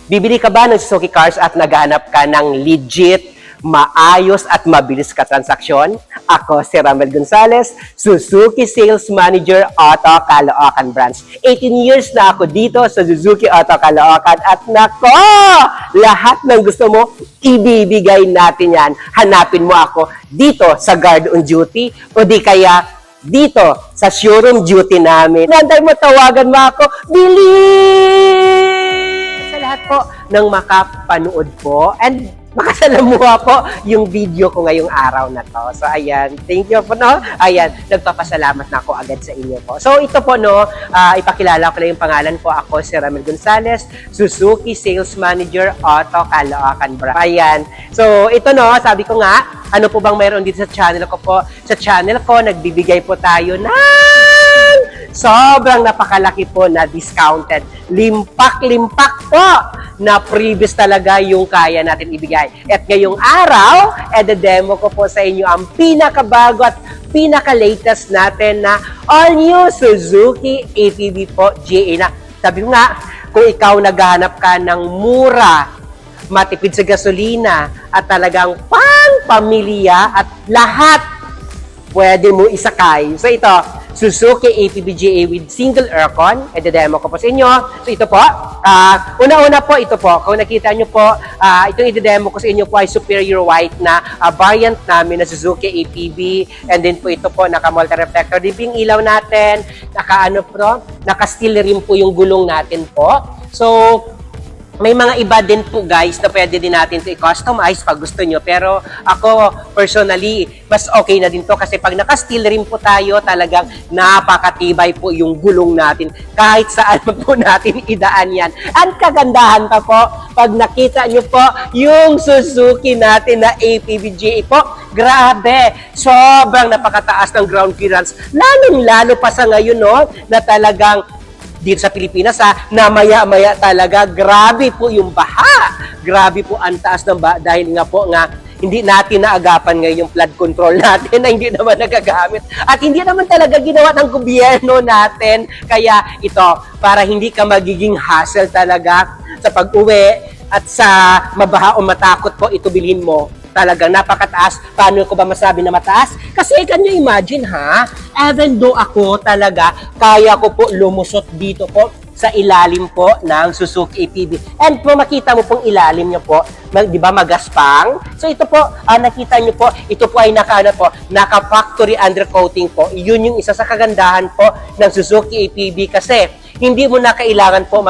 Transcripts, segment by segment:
Bibili ka ba ng Suzuki Cars at naghahanap ka ng legit, maayos at mabilis ka transaksyon? Ako si Ramel Gonzalez, Suzuki Sales Manager Auto Caloocan Branch. 18 years na ako dito sa Suzuki Auto Caloocan at nako, lahat ng gusto mo, ibibigay natin yan. Hanapin mo ako dito sa Guard on Duty o di kaya dito sa showroom duty namin. Nanday mo, tawagan mo ako, bilis! Sa lahat po ng makapanood po and makasalamuha po yung video ko ngayong araw na to. So, ayan. Thank you po, no? Ayan. Nagpapasalamat na ako agad sa inyo po. So, ito po, no? Ipakilala ko lang yung pangalan ko. Ako si Ramel Gonzalez, Suzuki Sales Manager, Auto Caloocan Branch. Ayan. So, ito, no? Sabi ko nga, ano po bang mayroon dito sa channel ko po? Sa channel ko, nagbibigay po tayo ng sobrang napakalaki po na discounted. Limpak-limpak po na previous talaga yung kaya natin ibigay. At ngayong araw, demo ko po sa inyo ang pinakabago at pinaka-latest natin na all-new Suzuki ATV po GA na. Sabi ko nga, kung ikaw naghahanap ka ng mura, matipid sa gasolina, at talagang pang-pamilya at lahat pwede mo isakay. So ito, Suzuki ATV GA with single aircon. Demo ko po sa inyo. So ito po, una-una po, ito po, kung nakita nyo po, itong i-demo ko sa inyo po ay superior white na variant namin na Suzuki ATV. And then po ito po, naka-multi-reflector dipping ilaw natin, naka-steel rim po yung gulong natin po. So, may mga iba din po guys na pwede din natin to i-customize pag gusto nyo. Pero ako personally, mas okay na din to kasi pag naka-steel rim po tayo, talagang napakatibay po yung gulong natin. Kahit saan po natin idaan yan. Ang kagandahan pa po, pag nakita nyo po yung Suzuki natin na ATV-GA po, grabe! Sobrang napakataas ng ground clearance. Lalong-lalo pa sa ngayon, no, na talagang dito sa Pilipinas, na maya-maya talaga, grabe po yung baha. Grabe po ang taas ng baha dahil nga po nga, hindi natin naagapan ngayon yung flood control natin na hindi naman nagagamit. At hindi naman talaga ginawa ng gobyerno natin. Kaya ito, para hindi ka magiging hassle talaga sa pag-uwi at sa mabaha o matakot po, ito bilhin mo. Talagang napakataas. Paano ko ba masabi na mataas? Kasi can you imagine ha? Even though ako talaga, kaya ko po lumusot dito po sa ilalim po ng Suzuki ATV. And kung makita mo pong ilalim niyo po, di ba magaspang? So ito po, nakita niyo po, ito po ay naka-factory undercoating po. Yun yung isa sa kagandahan po ng Suzuki ATV kasi hindi mo na kailangan po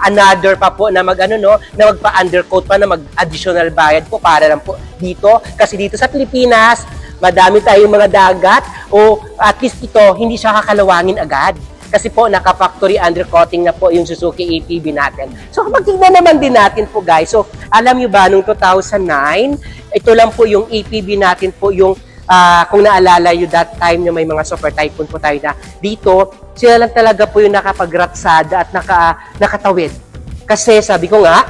another pa po na na magpa-undercoat pa, na mag-additional bayad po para lang po dito. Kasi dito sa Pilipinas, madami tayong mga dagat o at least ito, hindi siya kakalawangin agad. Kasi po, naka-factory undercoating na po yung Suzuki ATV natin. So, kapag tignan naman din natin po guys, so alam nyo ba, noong 2009, ito lang po yung ATV natin po yung kung naalala nyo that time na may mga super typhoon po tayo na dito, sila lang talaga po yung nakapagratsada at nakatawid. Kasi sabi ko nga,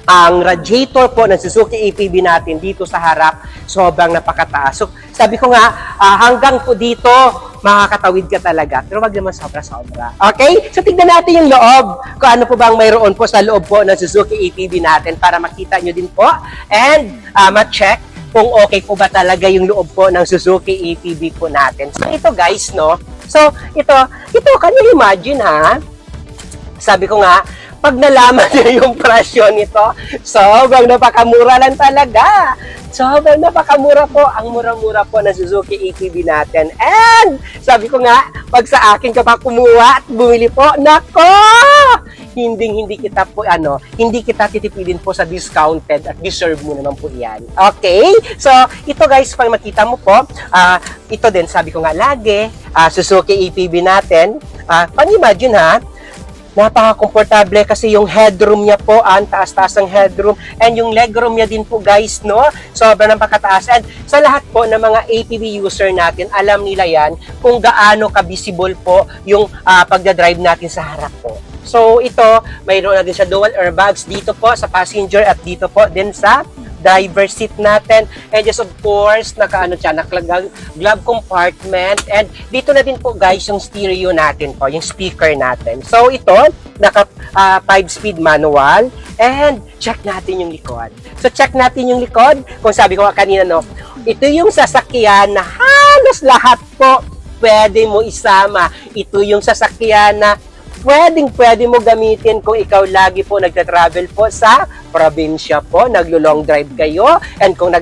ang radiator po ng Suzuki ATV natin dito sa harap, sobrang napakataas. So sabi ko nga, hanggang po dito, makakatawid ka talaga. Pero wag naman sobra-sobra. Okay? So tignan natin yung loob. Kung ano po bang mayroon po sa loob po ng Suzuki ATV natin para makita nyo din po. And ma-check kung okay po ba talaga yung loob po ng Suzuki ATV po natin. So ito guys, no? So ito, can you imagine ha? Sabi ko nga, pag nalaman niyo yung presyo nito, sobrang napakamura lang talaga. Sobrang napakamura po, ang mura-mura po ng Suzuki ATV natin. And sabi ko nga, pag sa akin ka pa kumuha at bumili po, nako! Hindi kita po hindi kita titipidin po sa discounted at deserve mo naman po iyan. Okay? So, ito guys, pag makita mo po, ito din, sabi ko nga lagi, Suzuki ATV natin, pag-imagine ha, napaka-komportable kasi yung headroom niya po, ang taas-taas ng headroom, and yung legroom niya din po guys, no? Sobrang napakataas. And sa lahat po ng mga ATV user natin, alam nila yan kung gaano ka-visible po yung pagdadrive natin sa harap po. So ito, mayroon na din sa dual airbags dito po sa passenger at dito po din sa driver seat natin. And just of course, glove compartment. And dito na din po guys yung stereo natin po, yung speaker natin. So ito, naka 5-speed manual. And check natin yung likod. So check natin yung likod. Kung sabi ko kanina, no, ito yung sasakyan na halos lahat po pwede mo isama. Ito yung sasakyan na pwede mo gamitin kung ikaw lagi po nagta-travel po sa probinsya po, naglo-long drive kayo, and kung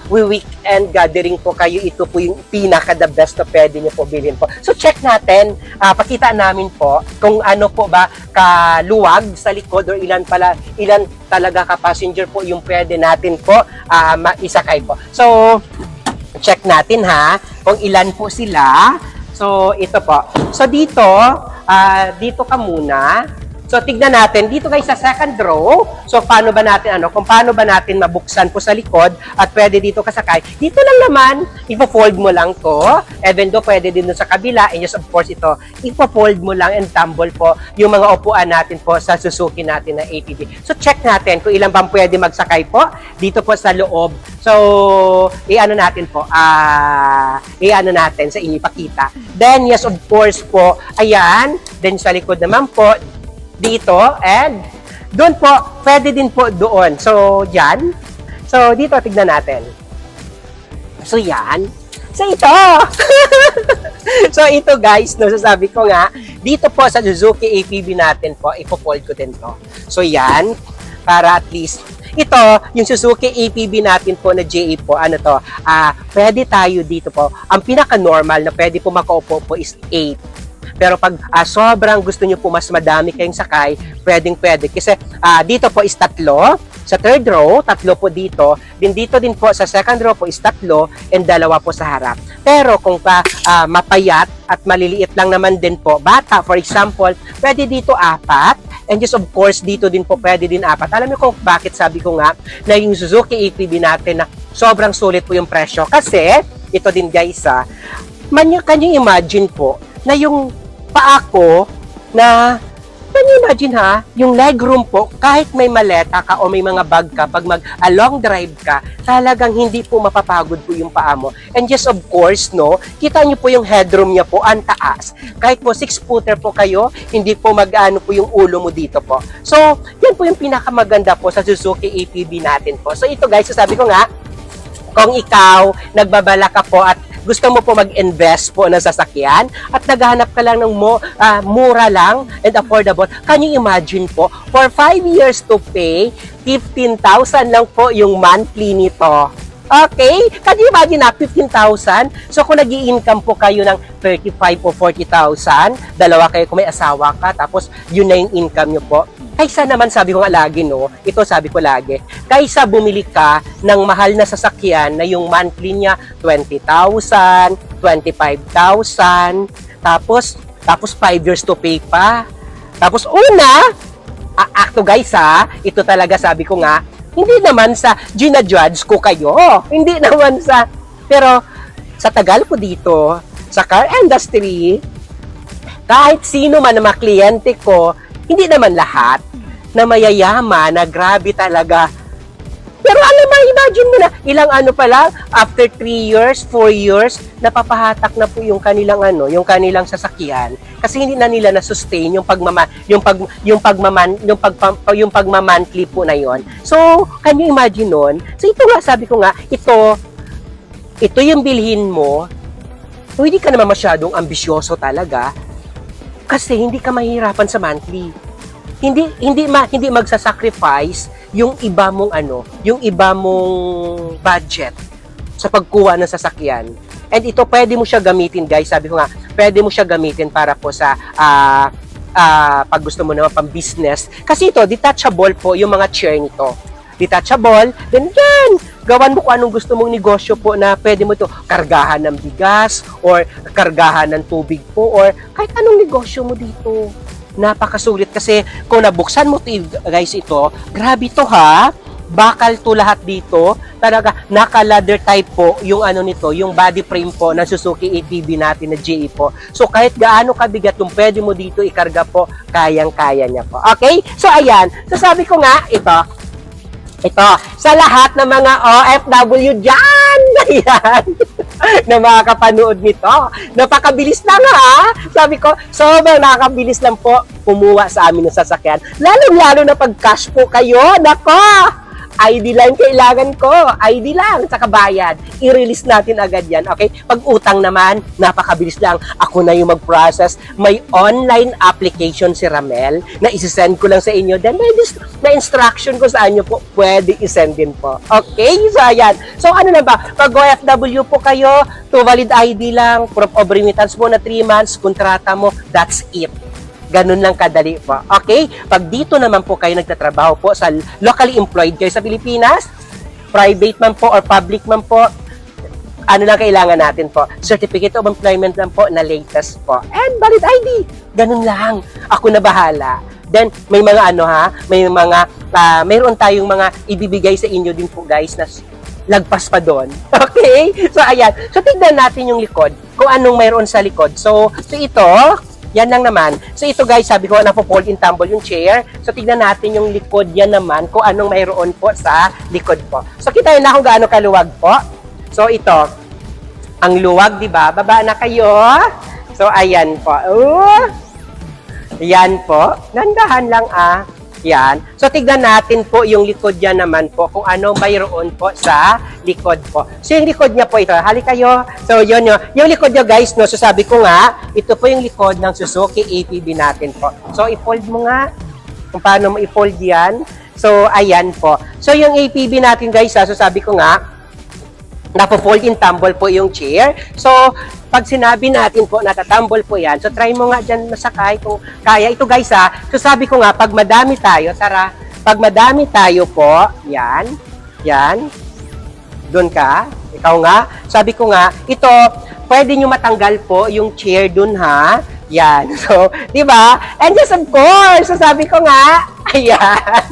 weekend gathering po kayo, ito po yung pinaka-the best na pwede nyo po bilhin po. So check natin, pakita namin po kung ano po ba kaluwag sa likod or ilan talaga ka-passenger po yung pwede natin po isakay po. So, check natin ha, kung ilan po sila. So, ito po. So, dito ka muna. So, tignan natin. Dito guys sa second row. So, paano ba natin, kung paano ba natin mabuksan po sa likod at pwede dito kasakay. Dito lang naman, ipo-fold mo lang to. Even though pwede din dun sa kabila. And yes, of course, ito, ipo-fold mo lang and tumble po yung mga upuan natin po sa Suzuki natin na ATV. So, check natin kung ilan bang pwede magsakay po dito po sa loob. So, natin po, natin sa inyo ipakita. Then, yes, of course po, ayan. Then, sa likod naman po, dito, and doon po, pwede din po doon. So, yan. So, dito, tignan natin. So, yan. So, ito. So, ito guys, no, sasabi ko nga, dito po sa Suzuki ATV natin po, ipo-fold ko din to. So, yan. Para at least, ito, yung Suzuki ATV natin po na JA po, pwede tayo dito po. Ang pinaka-normal na pwede po makaupo po is 8. Pero pag sobrang gusto nyo po mas madami kayong sakay, pwede. Kasi dito po is 3. Sa third row, 3 po dito. Dito din po sa second row po is 3 and 2 po sa harap. Pero kung mapayat at maliliit lang naman din po, bata, for example, pwede dito 4. And just of course, dito din po pwede din 4. Alam niyo kung bakit sabi ko nga na yung Suzuki ATV natin na sobrang sulit po yung presyo. Kasi, ito din guys can you imagine po na yung paa ko na, can you imagine yung legroom po, kahit may maleta ka o may mga bag ka, pag long drive ka, talagang hindi po mapapagod po yung paa mo. And just of course, no, kita nyo po yung headroom niya po, ang taas. Kahit po 6-footer po kayo, hindi po po yung ulo mo dito po. So, yan po yung pinakamaganda po sa Suzuki ATV natin po. So, ito guys, sabi ko nga, kung ikaw, nagbabala ka po at gusto mo po mag-invest po ng sasakyan at naghahanap ka lang ng mura lang and affordable, can you imagine po, for 5 years to pay, 15,000 lang po yung monthly nito. Okay? Can you imagine 15,000? So, kung nag-i-income po kayo ng 35 o 40,000, dalawa kayo kung may asawa ka, tapos yun na yung income nyo po. Kaysa naman, sabi ko nga lagi, no? Ito sabi ko lagi, kaysa bumili ka ng mahal na sasakyan na yung monthly niya 20,000, 25,000, tapos 5 years to pay pa. Tapos akto guys ito talaga sabi ko nga, hindi naman sa ginajudge ko kayo. Hindi naman pero sa tagal ko dito, sa car industry, kahit sino man na mga kliyente ko, hindi naman lahat na mayayaman, na grabe talaga. Pero imagine mo na, ilang pa lang, after 3 years, 4 years, napapahatak na po yung kanilang sasakyan. Kasi hindi na nila na-sustain yung pagmamonthly po na yon. So, can you imagine nun? So, ito nga, sabi ko nga, ito yung bilhin mo, so, hindi ka naman masyadong ambisyoso talaga, kasi hindi ka mahihirapan sa monthly. Hindi magsasacrifice yung iba mong budget sa pagkuha ng sasakyan. And ito pwede mo siya gamitin, guys. Sabi ko nga, pwede mo siya gamitin para po sa pag gusto mo naman pang business. Kasi ito, detachable po yung mga chair nito. Detachable, then yan, gawan mo kung anong gusto mong negosyo po na pwede mo ito kargahan ng bigas or kargahan ng tubig po or kahit anong negosyo mo dito. Napakasulit kasi kung nabuksan mo guys ito, grabe to bakal to lahat dito. Talaga, naka-ladder type po yung nito, yung body frame po ng Suzuki ATV natin na GE po. So, kahit gaano kabigat yung pwede mo dito ikarga po, kayang-kaya niya po. Okay? So, ayan. So, sabi ko nga, ito, Ito, sa lahat ng mga OFW dyan, ayan, na makakapanood nito. Napakabilis lang ha. Sabi ko, sobrang nakakabilis lang po kumuha sa amin ng sasakyan. Lalo-lalo na pag cash po kayo. Nako! ID lang kailangan ko. ID lang, saka bayad. I-release natin agad yan, okay? Pag utang naman, napakabilis lang. Ako na yung mag-process. May online application si Ramel na isi-send ko lang sa inyo. Then may instruction ko saan nyo po pwede i-send din po. Okay? So, ayan. So, ano na ba? Pag OFW po kayo, to valid ID lang, proof of remittance mo na 3 months, kontrata mo, that's it. Ganun lang kadali po. Okay? Pag dito naman po kayo nagtatrabaho po sa locally employed kayo sa Pilipinas, private man po or public man po, ano lang kailangan natin po? Certificate of Employment lang po na latest po. And valid ID. Ganun lang. Ako na bahala. Then, may mga mayroon tayong mga ibibigay sa inyo din po guys na lagpas pa doon. Okay? So, ayan. So, tignan natin yung likod. Kung anong mayroon sa likod. So ito, yan lang naman. So ito guys, sabi ko, napo-fold in tumble yung chair. So tignan natin yung likod yan naman kung anong mayroon po sa likod po. So kita na kung gaano kaluwag po. So ito, ang luwag, di ba? Baba na kayo. So ayan po. Yan po. Nandahan lang Yan. So, tignan natin po yung likod niya naman po kung ano mayroon po sa likod po. So, yung likod niya po ito. Hali kayo. So, yun yun. Yung likod niya guys, no? So, sabi ko nga, ito po yung likod ng Suzuki ATV natin po. So, i-fold mo nga kung paano mo i-fold yan. So, ayan po. So, yung ATV natin guys, so sabi ko nga, napo-fold in tumble po yung chair. So, pag sinabi natin po, natatumble po yan. So, try mo nga dyan masakay kung kaya. Ito guys so sabi ko nga, pag madami tayo, tara, pag madami tayo po, yan, doon ka, ikaw nga, sabi ko nga, ito, pwede nyo matanggal po yung chair doon ha, yan. So, di ba? And yes, of course, so sabi ko nga, ayan.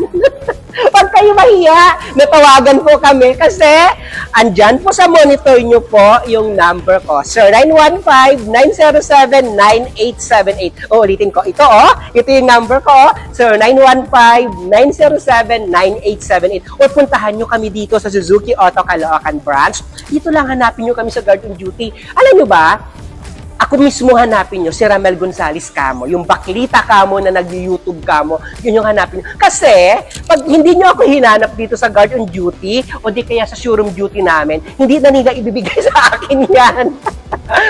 Huwag kayo mahiya, natawagan po kami kasi andyan po sa monitor nyo po yung number ko. Sir, 915-907-9878. Ulitin ko, ito yung number ko. Sir, 915-907-9878. O puntahan nyo kami dito sa Suzuki Auto Caloocan branch. Dito lang hanapin nyo kami sa Guard on Duty. Alam nyo ba, ako mismo hanapin nyo, si Ramel Gonzales kamo, yung baklita kamo na nag-YouTube kamo, yun yung hanapin nyo. Kasi, pag hindi nyo ako hinanap dito sa Guard on Duty, o di kaya sa showroom duty namin, hindi na nila ibibigay sa akin yan.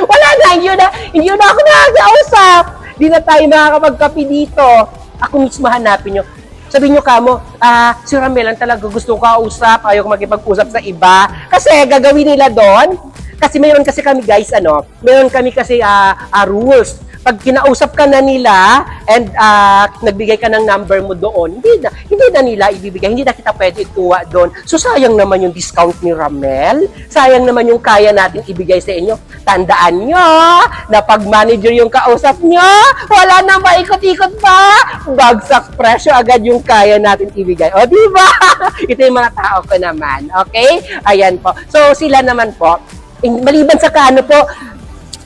Wala na, hindi na ako nakakausap. Hindi na tayo makakapagkapi dito. Ako mismo hanapin nyo. Sabihin nyo kamo, si Ramel ang talaga gusto ko kausap, ayaw ko makipag-usap sa iba. Kasi gagawin nila doon, kasi mayroon kasi kami guys, mayroon kami kasi rules. Pag kinausap ka na nila and nagbigay ka ng number mo doon, hindi na nila ibibigay, hindi na kita pwede ikuha doon. So sayang naman yung discount ni Ramel, sayang naman yung kaya natin ibigay sa inyo. Tandaan nyo na pag manager yung kausap nyo, wala na maikot-ikot pa, bagsak presyo agad yung kaya natin ibigay. O diba? Ito yung mga tao ko naman. Okay? Ayan po. So sila naman po, maliban sa kaano po,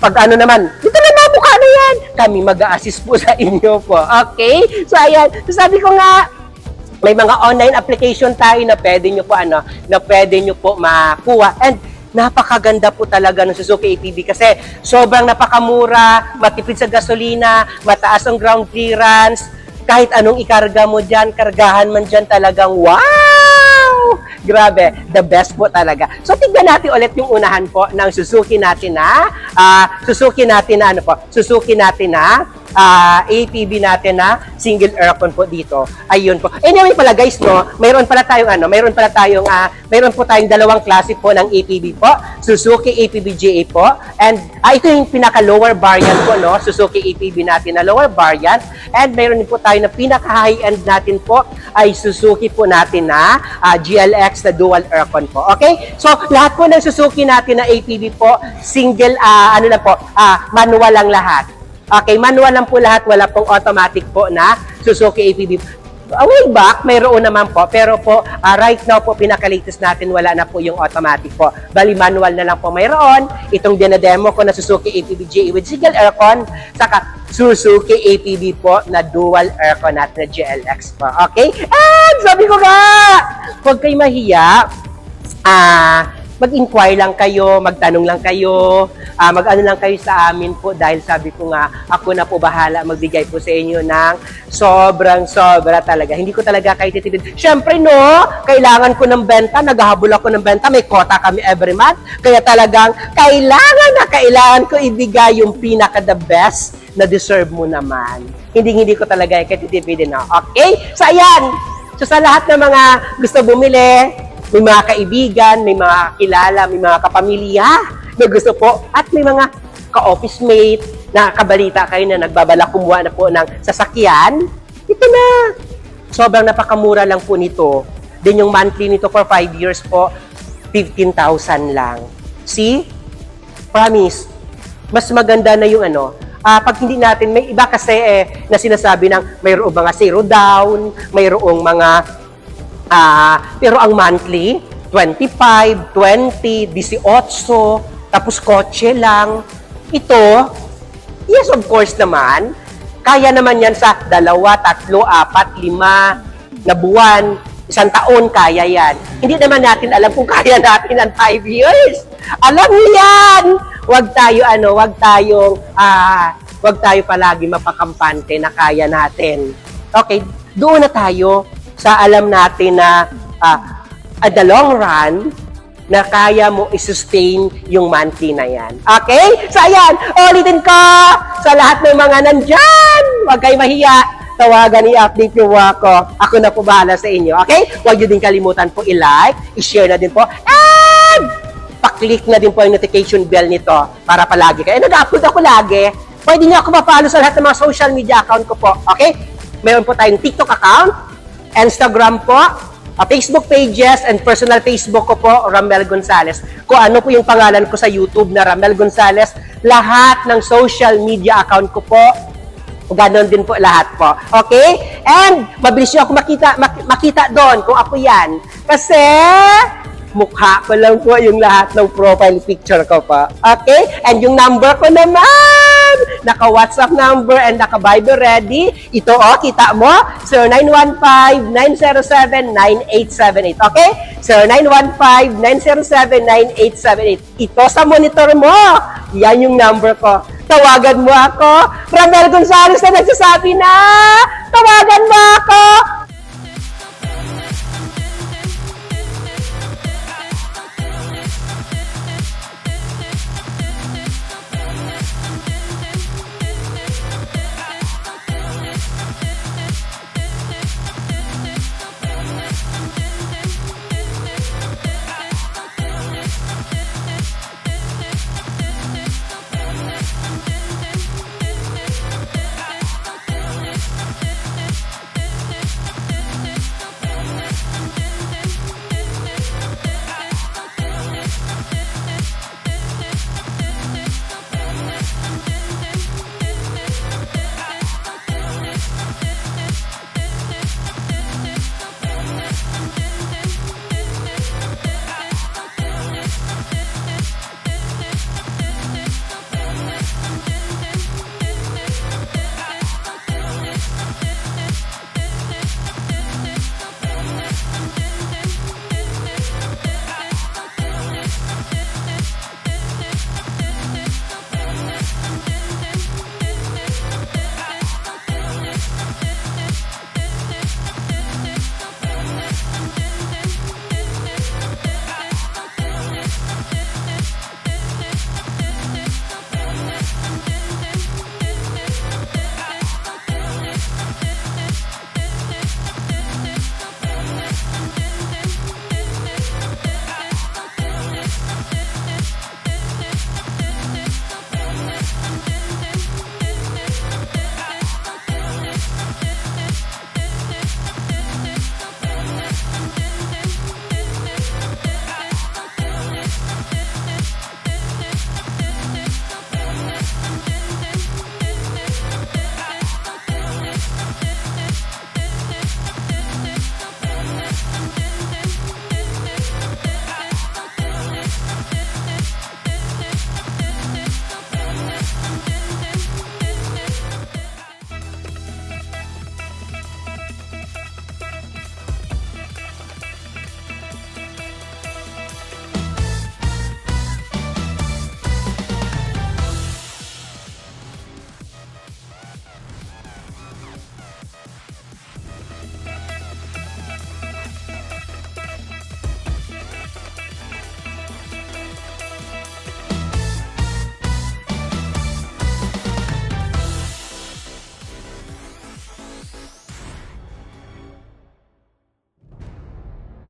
pag ano naman, dito na mukha na yan. Kami mag-a-assist po sa inyo po. Okay? So, ayan. So, sabi ko nga, may mga online application tayo na pwede nyo po, na pwede nyo po makuha. And, napakaganda po talaga ng Suzuki ATV kasi sobrang napakamura, matipid sa gasolina, mataas ang ground clearance, kahit anong ikarga mo dyan, kargahan man dyan talagang wow! Grabe, the best po talaga. So, tignan natin ulit yung unahan po ng Suzuki natin Suzuki natin ATV natin single aircon po dito. Ayun po. Anyway pala guys, mayroon po tayong dalawang klase po ng ATV po. Suzuki ATV GA po. And ito yung pinaka lower variant po, Suzuki ATV natin na lower variant. And mayroon din po tayo na pinaka high end natin po ay Suzuki po natin GLX na dual aircon po. Okay? So, lahat po ng Suzuki natin na ATV po, single, manual lang lahat. Okay, manual lang po lahat, wala pong automatic po na Suzuki ATV. way back, mayroon naman po. Pero po, right now po, pinaka-latest natin, wala na po yung automatic po. Bali, manual na lang po mayroon. Itong dinademo ko na Suzuki APB GE with single aircon, saka Suzuki APB po na dual aircon at na GLX po. Okay? And sabi ko nga, huwag kayo mahiya. Mag-inquire lang kayo, magtanong lang kayo, mag-ano lang kayo sa amin po dahil sabi ko nga, ako na po bahala magbigay po sa inyo ng sobrang-sobra talaga. Hindi ko talaga kayo titipid. Siyempre no, kailangan ko ng benta, naghahabol ako ng benta, may quota kami every month, kaya talagang kailangan ko ibigay yung pinaka-the best na deserve mo naman. Hindi ko talaga kayo titipidin na. Okay? So ayan, so sa lahat ng mga gusto bumili, may mga kaibigan, may mga kilala, may mga kapamilya na gusto po, at may mga ka-office mate na kabalita kayo na nagbabala kumuha na po ng sasakyan. Ito na. Sobrang napakamura lang po nito. Then yung monthly nito for 5 years po, 15,000 lang. See? Promise. Mas maganda na yung ano, pag hindi natin, may iba kasi na sinasabi ng mayroong mga zero down, mayroong mga pero ang monthly, 25, 20, 18, tapos kotse lang. Ito, yes of course naman, kaya naman yan sa 2, 3, 4, 5 na buwan, 1 taon, kaya yan. Hindi naman natin alam kung kaya natin ang 5 years. Alam niyo yan! Huwag tayo palagi mapakampante na kaya natin. Okay, doon na tayo sa alam natin na at the long run, na kaya mo i-sustain yung monthly na yan. Okay? So, ayan, ulitin ko sa lahat ng mga nandyan. Huwag kayo mahiya. Tawagan, i-update nyo ako. Ako na po bahala sa inyo. Okay? Huwag nyo din kalimutan po i-like, i-share na din po, and pa-click na din po yung notification bell nito para palagi kayo. Nag-upload ako lagi. Pwede nyo ako ma-follow sa lahat ng mga social media account ko po. Okay? Meron po tayong TikTok account, Instagram po, Facebook pages, and personal Facebook ko po, Ramel Gonzales. Kung ano po yung pangalan ko sa YouTube na Ramel Gonzales, lahat ng social media account ko po, ganon din po lahat po. Okay? And mabilis nyo ako makita doon kung ako yan. Kasi mukha ko lang po yung lahat ng profile picture ko po. Okay? And yung number ko naman, naka-WhatsApp number and naka-Viber ready. Ito kita mo, 0915-907-9878. Okay? 0915-907-9878. Ito sa monitor mo. Yan yung number ko. Tawagan mo ako. Ramel Gonzales na nagsasabi na, tawagan mo ako.